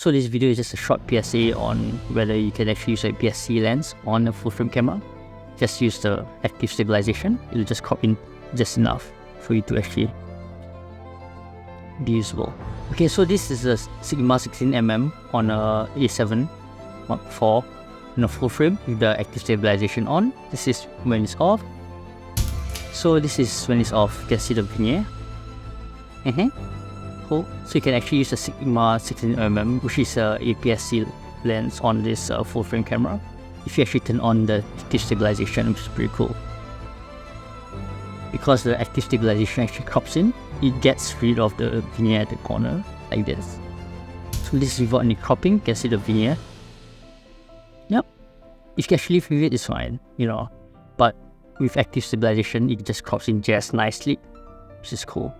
So this video is just a short PSA on whether you can actually use a APS-C lens on a full frame camera. Just use the active stabilization. It'll just crop in just enough for you to actually be usable. Okay, so this is a Sigma 16mm on a A7 IV in a full frame with the active stabilization on. This is when it's off. So this is when it's off. You can see the vignette. Cool. So you can actually use a Sigma 16mm, which is a APS-C lens on this full frame camera. If you actually turn on the active stabilization, which is pretty cool. Because the active stabilization actually crops in, it gets rid of the vignette at the corner, like this. So this is without any cropping. You can see the vignette. Yep. If you actually leave it, it's fine, you know. But with active stabilization, it just crops in just nicely, which is cool.